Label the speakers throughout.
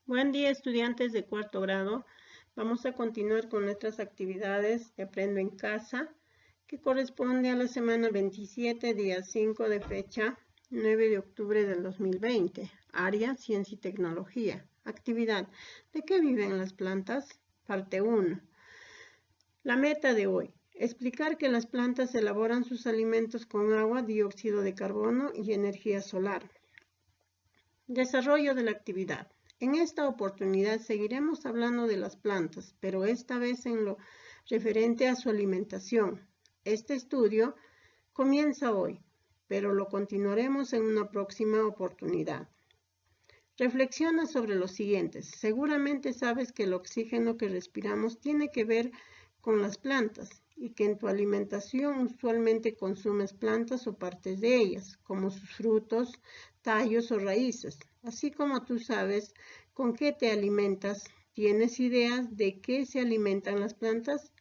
Speaker 1: Buen día, estudiantes de cuarto grado. Vamos a continuar con nuestras actividades de Aprendo en Casa, que corresponde a la semana 27, día 5 de fecha 9 de octubre del 2020. Área Ciencia y Tecnología. Actividad. ¿De qué viven las plantas? Parte 1. La meta de hoy. Explicar que las plantas elaboran sus alimentos con agua, dióxido de carbono y energía solar. Desarrollo de la actividad. En esta oportunidad seguiremos hablando de las plantas, pero esta vez en lo referente a su alimentación. Este estudio comienza hoy, pero lo continuaremos en una próxima oportunidad. Reflexiona sobre lo siguiente. Seguramente sabes que el oxígeno que respiramos tiene que ver con las plantas y que en tu alimentación usualmente consumes plantas o partes de ellas, como sus frutos, tallos o raíces. Así como tú sabes con qué te alimentas, ¿tienes ideas de qué se alimentan las plantas?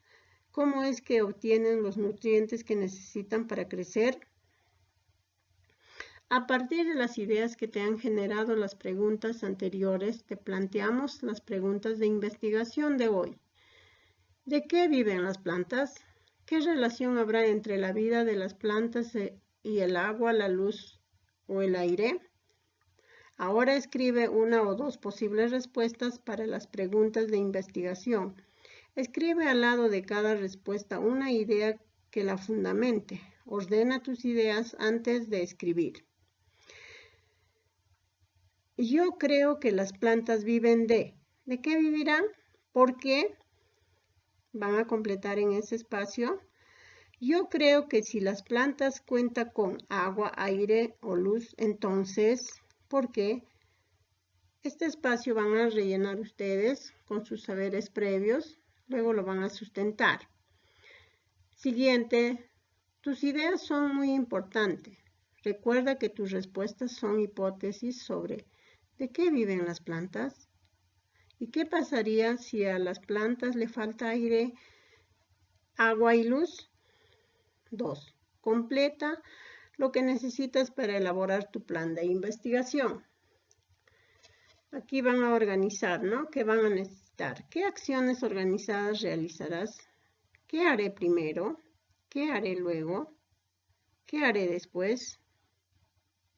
Speaker 1: ¿Cómo es que obtienen los nutrientes que necesitan para crecer? A partir de las ideas que te han generado las preguntas anteriores, te planteamos las preguntas de investigación de hoy. ¿De qué viven las plantas? ¿Qué relación habrá entre la vida de las plantas y el agua, la luz o el aire? Ahora escribe una o dos posibles respuestas para las preguntas de investigación. Escribe al lado de cada respuesta una idea que la fundamente. Ordena tus ideas antes de escribir. Yo creo que las plantas viven de. ¿De qué vivirán? ¿Por qué? Van a completar en ese espacio. Yo creo que si las plantas cuentan con agua, aire o luz, entonces, ¿por qué? Este espacio van a rellenar ustedes con sus saberes previos, luego lo van a sustentar. Siguiente, tus ideas son muy importantes. Recuerda que tus respuestas son hipótesis sobre ¿de qué viven las plantas? ¿Y qué pasaría si a las plantas le falta aire, agua y luz? 2. Completa lo que necesitas para elaborar tu plan de investigación. Aquí van a organizar, ¿no? ¿Qué van a necesitar? ¿Qué acciones organizadas realizarás? ¿Qué haré primero? ¿Qué haré luego? ¿Qué haré después?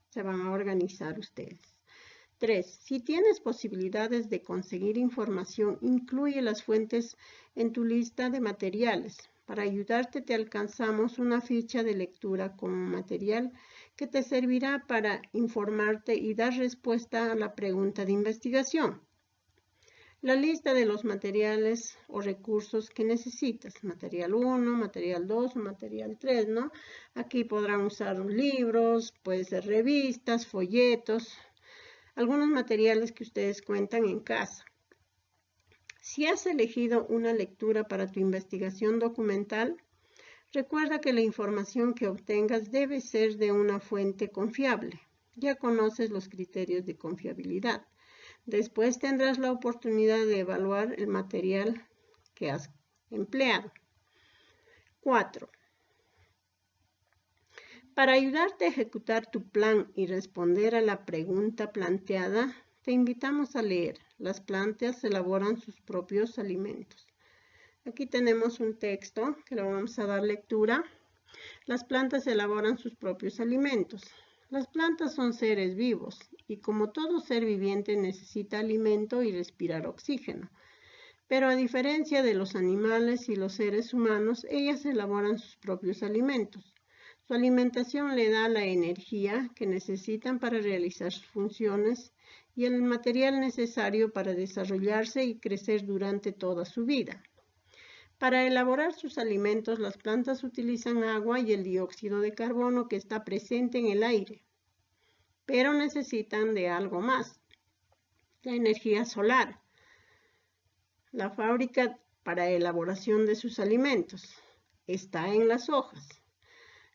Speaker 1: Se van a organizar ustedes. 3. Si tienes posibilidades de conseguir información, incluye las fuentes en tu lista de materiales. Para ayudarte te alcanzamos una ficha de lectura como material que te servirá para informarte y dar respuesta a la pregunta de investigación. La lista de los materiales o recursos que necesitas, material 1, material 2 o material 3, ¿no? Aquí podrán usar libros, puede ser revistas, folletos, algunos materiales que ustedes cuentan en casa. Si has elegido una lectura para tu investigación documental, recuerda que la información que obtengas debe ser de una fuente confiable. Ya conoces los criterios de confiabilidad. Después tendrás la oportunidad de evaluar el material que has empleado. 4. Para ayudarte a ejecutar tu plan y responder a la pregunta planteada, te invitamos a leer. Las plantas elaboran sus propios alimentos. Aquí tenemos un texto que le vamos a dar lectura. Las plantas elaboran sus propios alimentos. Las plantas son seres vivos y como todo ser viviente necesita alimento y respirar oxígeno. Pero a diferencia de los animales y los seres humanos, ellas elaboran sus propios alimentos. Su alimentación le da la energía que necesitan para realizar sus funciones y el material necesario para desarrollarse y crecer durante toda su vida. Para elaborar sus alimentos, las plantas utilizan agua y el dióxido de carbono que está presente en el aire, pero necesitan de algo más, la energía solar, la fábrica para elaboración de sus alimentos está en las hojas.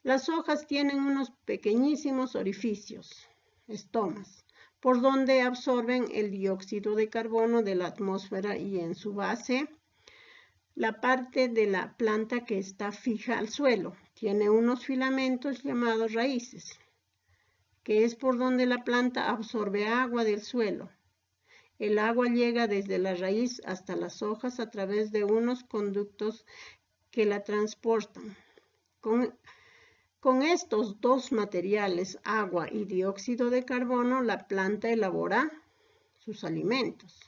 Speaker 1: Las hojas tienen unos pequeñísimos orificios, estomas, por donde absorben el dióxido de carbono de la atmósfera y en su base, la parte de la planta que está fija al suelo. Tiene unos filamentos llamados raíces, que es por donde la planta absorbe agua del suelo. El agua llega desde la raíz hasta las hojas a través de unos conductos que la transportan. Con estos dos materiales, agua y dióxido de carbono, la planta elabora sus alimentos.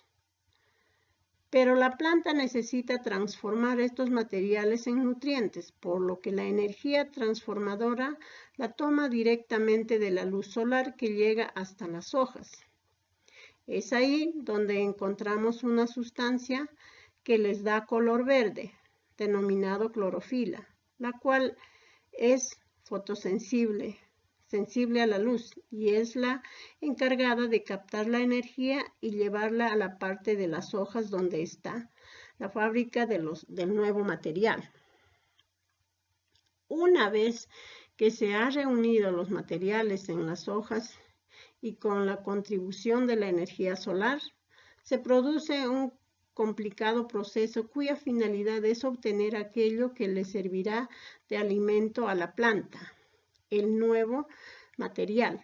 Speaker 1: Pero la planta necesita transformar estos materiales en nutrientes, por lo que la energía transformadora la toma directamente de la luz solar que llega hasta las hojas. Es ahí donde encontramos una sustancia que les da color verde, denominado clorofila, la cual es fotosensible, sensible a la luz, y es la encargada de captar la energía y llevarla a la parte de las hojas donde está la fábrica del nuevo material. Una vez que se han reunido los materiales en las hojas y con la contribución de la energía solar, se produce un complicado proceso cuya finalidad es obtener aquello que le servirá de alimento a la planta, el nuevo material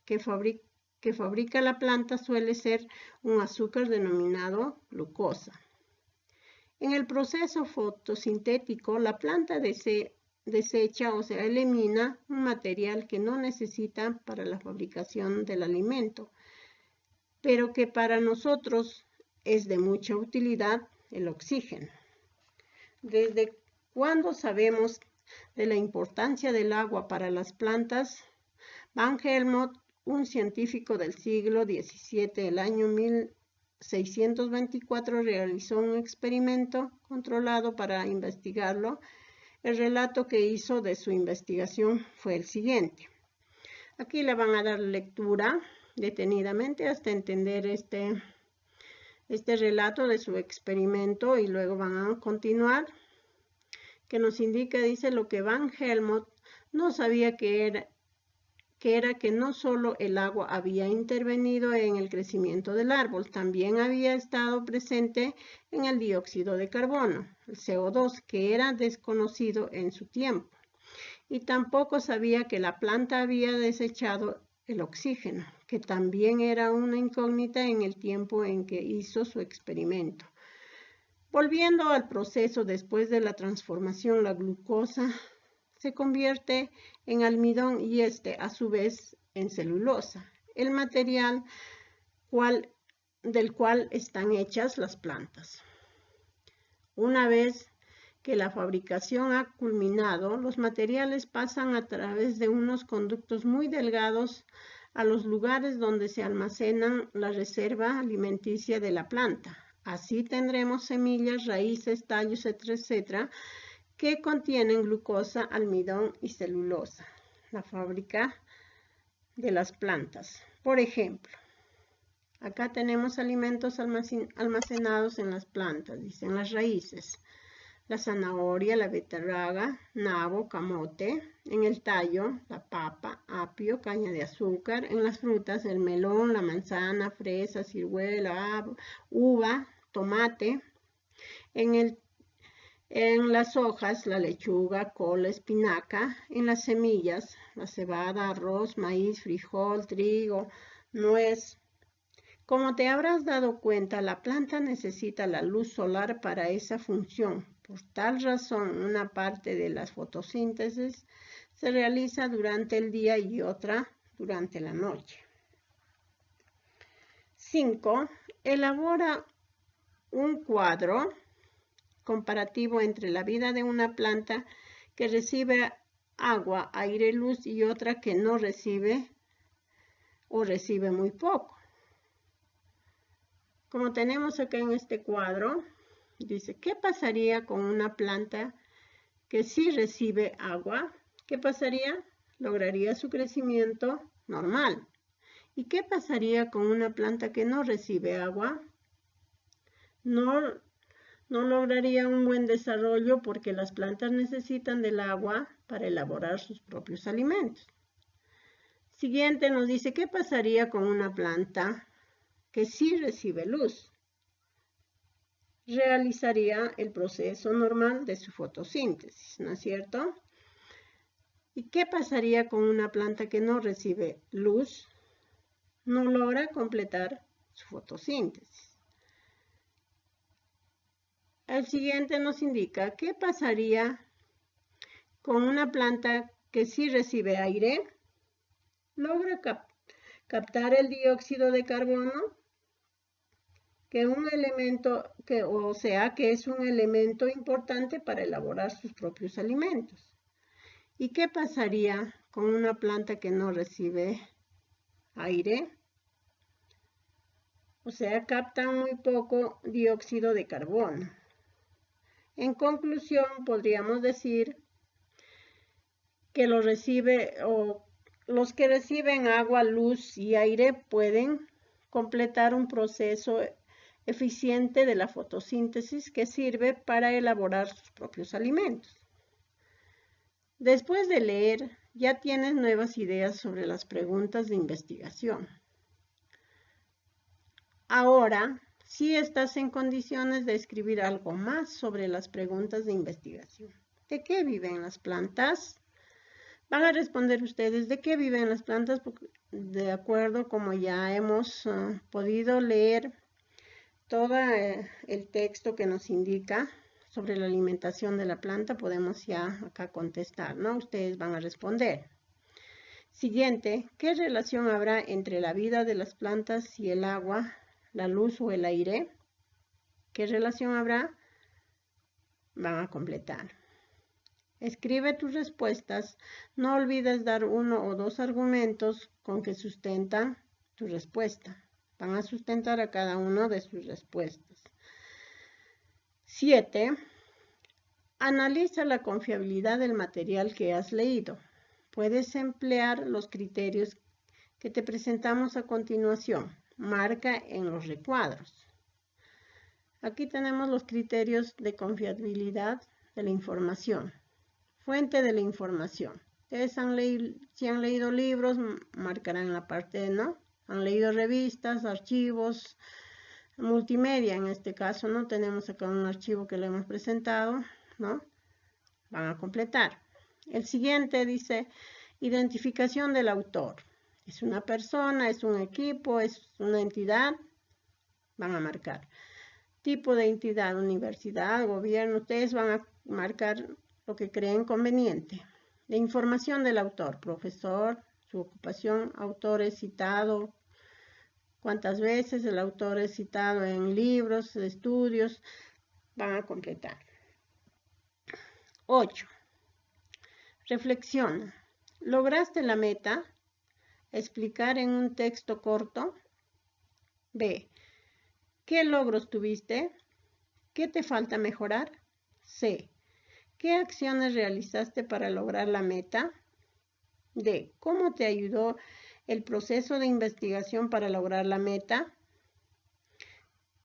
Speaker 1: que fabrica la planta suele ser un azúcar denominado glucosa. En el proceso fotosintético, la planta desecha, o sea, elimina un material que no necesita para la fabricación del alimento, pero que para nosotros es de mucha utilidad, el oxígeno. ¿Desde cuándo sabemos de la importancia del agua para las plantas? Van Helmont, un científico del siglo XVII, el año 1624, realizó un experimento controlado para investigarlo. El relato que hizo de su investigación fue el siguiente. Aquí le van a dar lectura detenidamente hasta entender este relato de su experimento y luego van a continuar, que nos indica, dice, lo que Van Helmont no sabía que era que no solo el agua había intervenido en el crecimiento del árbol, también había estado presente en el dióxido de carbono, el CO2, que era desconocido en su tiempo. Y tampoco sabía que la planta había desechado el oxígeno, que también era una incógnita en el tiempo en que hizo su experimento. Volviendo al proceso después de la transformación, la glucosa se convierte en almidón y a su vez en celulosa, el material del cual están hechas las plantas. Una vez que la fabricación ha culminado, los materiales pasan a través de unos conductos muy delgados a los lugares donde se almacenan la reserva alimenticia de la planta. Así tendremos semillas, raíces, tallos, etcétera, que contienen glucosa, almidón y celulosa, la fábrica de las plantas. Por ejemplo, acá tenemos alimentos almacenados en las plantas, dicen las raíces, la zanahoria, la beterraga, nabo, camote, en el tallo, la papa, apio, caña de azúcar, en las frutas, el melón, la manzana, fresa, ciruela, uva, tomate, en las hojas, la lechuga, col, espinaca. En las semillas, la cebada, arroz, maíz, frijol, trigo, nuez. Como te habrás dado cuenta, la planta necesita la luz solar para esa función. Por tal razón, una parte de la fotosíntesis se realiza durante el día y otra durante la noche. 5. Elabora un cuadro comparativo entre la vida de una planta que recibe agua, aire, luz y otra que no recibe o recibe muy poco. Como tenemos acá en este cuadro, dice, ¿qué pasaría con una planta que sí recibe agua? ¿Qué pasaría? Lograría su crecimiento normal. ¿Y qué pasaría con una planta que no recibe agua? No lograría un buen desarrollo porque las plantas necesitan del agua para elaborar sus propios alimentos. Siguiente nos dice, ¿qué pasaría con una planta que sí recibe luz? Realizaría el proceso normal de su fotosíntesis, ¿no es cierto? ¿Y qué pasaría con una planta que no recibe luz? No logra completar su fotosíntesis. El siguiente nos indica qué pasaría con una planta que sí recibe aire, logra captar el dióxido de carbono, que es un elemento importante para elaborar sus propios alimentos. ¿Y qué pasaría con una planta que no recibe aire? O sea, capta muy poco dióxido de carbono. En conclusión, podríamos decir que los que reciben agua, luz y aire pueden completar un proceso eficiente de la fotosíntesis que sirve para elaborar sus propios alimentos. Después de leer, ya tienes nuevas ideas sobre las preguntas de investigación. Ahora, sí estás en condiciones de escribir algo más sobre las preguntas de investigación. ¿De qué viven las plantas? Van a responder ustedes de qué viven las plantas, porque de acuerdo como ya hemos podido leer todo el texto que nos indica sobre la alimentación de la planta, podemos ya acá contestar, ¿no? Ustedes van a responder. Siguiente, ¿qué relación habrá entre la vida de las plantas y el agua, la luz o el aire? ¿Qué relación habrá? Van a completar. Escribe tus respuestas. No olvides dar 1 o 2 argumentos con que sustentan tu respuesta. Van a sustentar a cada uno de sus respuestas. 7. Analiza la confiabilidad del material que has leído. Puedes emplear los criterios que te presentamos a continuación. Marca en los recuadros. Aquí tenemos los criterios de confiabilidad de la información. Fuente de la información. Ustedes si han leído libros, marcarán la parte, ¿no? Han leído revistas, archivos, multimedia en este caso, ¿no? Tenemos acá un archivo que le hemos presentado, ¿no? Van a completar. El siguiente dice, identificación del autor. ¿Es una persona, es un equipo, es una entidad? Van a marcar. Tipo de entidad, universidad, gobierno, ustedes van a marcar lo que creen conveniente. La información del autor, profesor, su ocupación, autor es citado, cuántas veces el autor es citado en libros, estudios, van a completar. 8. Reflexiona. ¿Lograste la meta? Explicar en un texto corto. B. ¿Qué logros tuviste? ¿Qué te falta mejorar? C. ¿Qué acciones realizaste para lograr la meta? D. ¿Cómo te ayudó el proceso de investigación para lograr la meta?